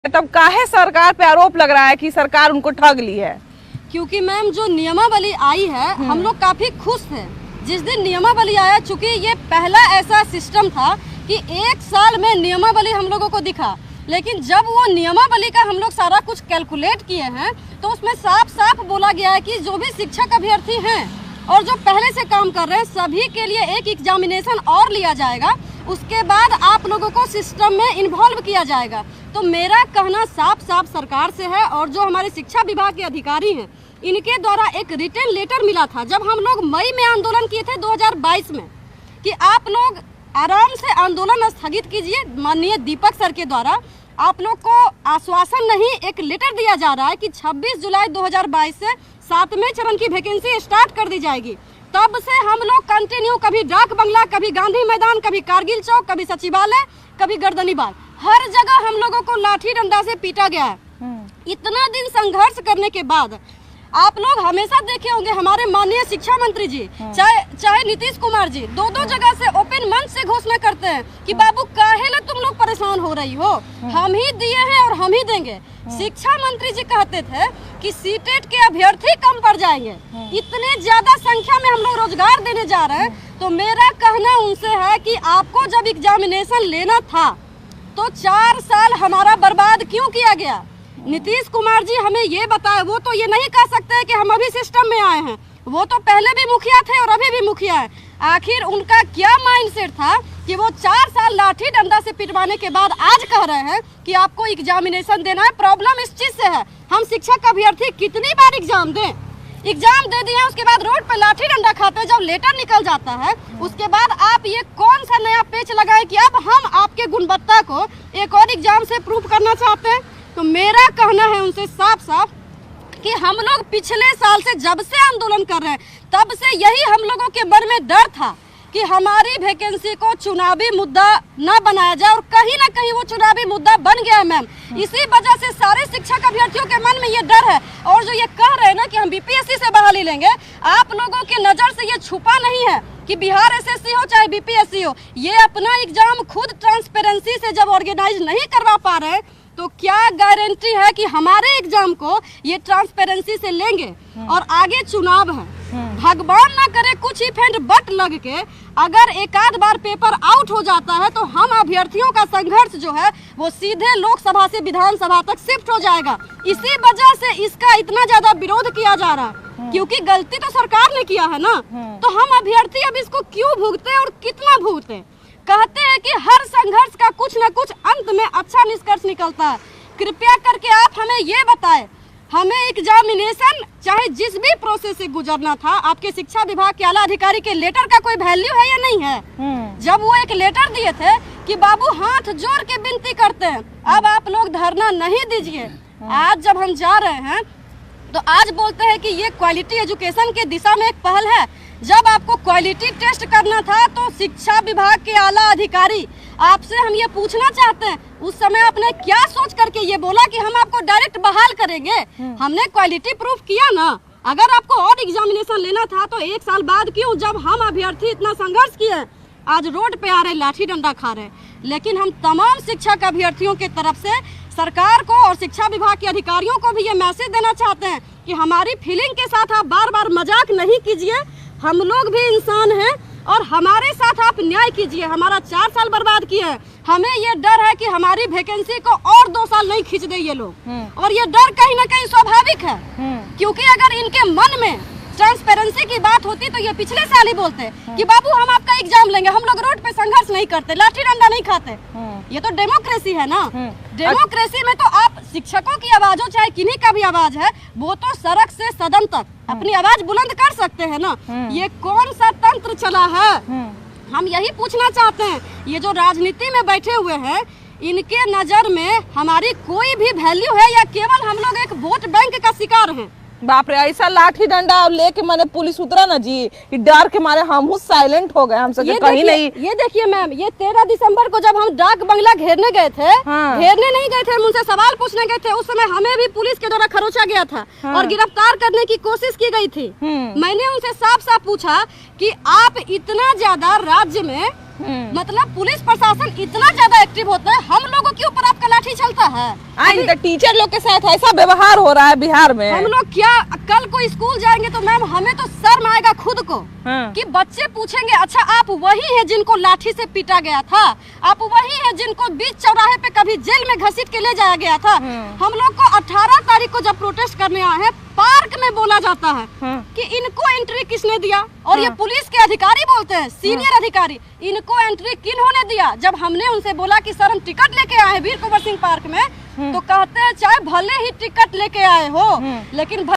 तब काहे सरकार पे आरोप लग रहा है कि सरकार उनको ठग ली है? क्योंकि मैम जो नियमावली आई है हम लोग काफी खुश थे जिस दिन नियमावली आया। चूंकि ये पहला ऐसा सिस्टम था कि एक साल में नियमावली हम लोगों को दिखा, लेकिन जब वो नियमावली का हम लोग सारा कुछ कैलकुलेट किए हैं तो उसमें साफ साफ बोला गया है कि जो भी शिक्षक अभ्यर्थी हैं और जो पहले से काम कर रहे हैं सभी के लिए एक एग्जामिनेशन और लिया जाएगा, उसके बाद आप लोगों को सिस्टम में इन्वॉल्व किया जाएगा। तो मेरा कहना साफ साफ सरकार से है और जो हमारे शिक्षा विभाग के अधिकारी हैं इनके द्वारा एक रिटन लेटर मिला था जब हम लोग मई में आंदोलन किए थे 2022 में कि आप लोग आराम से आंदोलन स्थगित कीजिए। माननीय दीपक सर के द्वारा आप लोग को आश्वासन नहीं एक लेटर दिया जा रहा है कि 26 जुलाई 2022 से 7वें चरण की वैकेंसी स्टार्ट कर दी जाएगी। तब से हम लोग कंटिन्यू कभी डाक बंगला, कभी गांधी मैदान, कभी कारगिल चौक, कभी सचिवालय, कभी गर्दनी बाग, हर जगह हम लोगों को लाठी डंडा से पीटा गया है। इतना दिन संघर्ष करने के बाद आप लोग हमेशा देखे होंगे हमारे माननीय शिक्षा मंत्री जी चाहे नीतीश कुमार जी दो जगह से ओपन मंच से घोषणा करते हैं कि बाबू काहे ला तुम लोग परेशान हो रही हो, हम ही दिए हैं और हम ही देंगे। शिक्षा मंत्री जी कहते थे कि सीटेट के अभ्यर्थी कम पड़ जाएंगे, इतने ज्यादा संख्या में हम लोग रोजगार देने जा रहे हैं। तो मेरा कहना उनसे है कि आपको जब एग्जामिनेशन लेना था तो 4 साल हमारा बर्बाद क्यों किया गया? नीतीश कुमार जी हमें ये बताए, वो तो ये नहीं कह सकते कि हम अभी सिस्टम में आए हैं, वो तो पहले भी मुखिया थे और अभी भी मुखिया है। आखिर उनका क्या माइंडसेट था कि वो 4 साल लाठी डंडा से पिटवाने के बाद आज कह रहे हैं कि आपको एग्जामिनेशन देना है। प्रॉब्लम इस चीज से है, हम शिक्षक अभ्यर्थी कितनी बार एग्जाम दें, एग्जाम दे दिए उसके बाद रोड पे लाठी डंडा खाते, जब लेटर निकल जाता है उसके बाद आप ये कौन सा नया पेच लगाए कि अब हम आपके गुणवत्ता को एक और एग्जाम से प्रूव करना चाहते हैं। तो मेरा कहना है उनसे साफ साफ कि हम लोग पिछले साल से जब से आंदोलन कर रहे हैं तब से यही हम लोगों के मन में डर था कि हमारी वैकेंसी को चुनावी मुद्दा न बनाया जाए, और कहीं ना कहीं वो चुनावी मुद्दा बन गया है मैम। इसी वजह से सारे शिक्षक अभ्यर्थियों के मन में ये डर है। और जो ये कह रहे हैं ना कि हम बीपीएससी से बहाली लेंगे, आप लोगों के नजर से ये छुपा नहीं है कि बिहार एसएससी हो चाहे बीपीएससी हो, ये अपना एग्जाम खुद ट्रांसपेरेंसी से जब ऑर्गेनाइज नहीं करवा पा रहे तो क्या गारंटी है कि हमारे एग्जाम को ये ट्रांसपेरेंसी से लेंगे। और आगे चुनाव है, भगवान ना करे कुछ इफेंट बट लग के अगर एक आध बार पेपर आउट हो जाता है तो हम अभ्यर्थियों का संघर्ष जो है वो सीधे लोकसभा से विधानसभा तक शिफ्ट हो जाएगा। इसी वजह से इसका इतना ज्यादा विरोध किया जा रहा है, क्योंकि गलती तो सरकार ने किया है ना, तो हम अभ्यर्थी अब इसको क्यों भुगते और कितना भुगते। कहते हैं कि हर संघर्ष का कुछ न कुछ अंत में अच्छा निष्कर्ष निकलता है। कृपया करके आप हमें ये बताएं, हमें एग्जामिनेशन चाहे जिस भी प्रोसेस से गुजरना था, आपके शिक्षा विभाग के आला अधिकारी के लेटर का कोई वैल्यू है या नहीं है? जब वो एक लेटर दिए थे कि बाबू हाथ जोड़ के विनती करते हैं, अब आप लोग धरना नहीं दीजिए। आज जब हम जा रहे हैं तो आज बोलते हैं कि ये क्वालिटी एजुकेशन के दिशा में एक पहल है। जब आपको क्वालिटी टेस्ट करना था तो शिक्षा विभाग के आला अधिकारी आपसे हम ये पूछना चाहते हैं, उस समय आपने क्या सोच करके ये बोला कि हम आपको डायरेक्ट बहाल करेंगे? हमने क्वालिटी प्रूफ किया ना। अगर आपको और एग्जामिनेशन लेना था तो 1 साल बाद क्यों, जब हम अभ्यर्थी इतना संघर्ष किए, आज रोड पे आ रहे लाठी डंडा खा रहे। लेकिन हम तमाम शिक्षक अभ्यर्थियों के तरफ से सरकार को और शिक्षा विभाग के अधिकारियों को भी ये मैसेज देना चाहते हैं कि हमारी फीलिंग के साथ आप बार बार मजाक नहीं कीजिए, हम लोग भी इंसान हैं और हमारे साथ आप न्याय कीजिए। हमारा 4 साल बर्बाद किए हैं, हमें ये डर है कि हमारी वैकेंसी को और 2 साल नहीं खींच दे ये लोग, और ये डर कहीं ना कहीं स्वाभाविक है, क्योंकि अगर इनके मन में ट्रांसपेरेंसी की बात होती तो ये पिछले साल ही बोलते कि बाबू हम आपका एग्जाम लेंगे, हम लोग रोड पे संघर्ष नहीं करते, लाठी डंडा नहीं खाते। ये तो डेमोक्रेसी है ना। डेमोक्रेसी में तो आप शिक्षकों की आवाज हो चाहे किन्हीं का भी आवाज है, वो तो सड़क से सदन तक अपनी आवाज बुलंद कर सकते हैं ना। ये कौन सा तंत्र चला है, हम यही पूछना चाहते हैं। ये जो राजनीति में बैठे हुए हैं इनके नजर में हमारी कोई भी वैल्यू है या केवल हम लोग एक वोट बैंक का शिकार हैं? बाप रे, ऐसा लाठी डंडा लेके मैंने पुलिस उतरा ना जी, डर के मारे हम साइलेंट हो गए, हम सब कहीं नहीं। ये देखिए मैम, ये 13 दिसंबर को जब हम डाक बंगला घेरने गए थे, घेरने नहीं गए थे, हम उनसे सवाल पूछने गए थे, उस समय हमें भी पुलिस के द्वारा खरोचा गया था और गिरफ्तार करने की कोशिश की गई थी। मैंने उनसे साफ साफ पूछा कि आप इतना ज्यादा राज्य में मतलब पुलिस प्रशासन इतना ज्यादा एक्टिव होता है, हम लोगों के ऊपर आपका लाठी चलता है। तो टीचर लोग के साथ ऐसा व्यवहार हो रहा है बिहार में। हम लोग क्या कल को स्कूल जाएंगे तो मैम हमें तो शर्म आएगा खुद को कि बच्चे पूछेंगे अच्छा आप वही है जिनको लाठी से पीटा गया था, आप वही है जिनको बीच चौराहे पे कभी जेल में घसीट के ले जाया गया था। हम लोग को 18 तारीख को जब प्रोटेस्ट करने आए हैं पार्क में बोला जाता है कि इनको एंट्री किसने दिया, और ये पुलिस के अधिकारी बोलते हैं, सीनियर अधिकारी, इनको एंट्री किन्होंने दिया। जब हमने उनसे बोला कि सर हम टिकट लेके आए हैं वीर कुंवर सिंह पार्क में, तो कहते हैं चाहे भले ही टिकट लेके आए हो लेकिन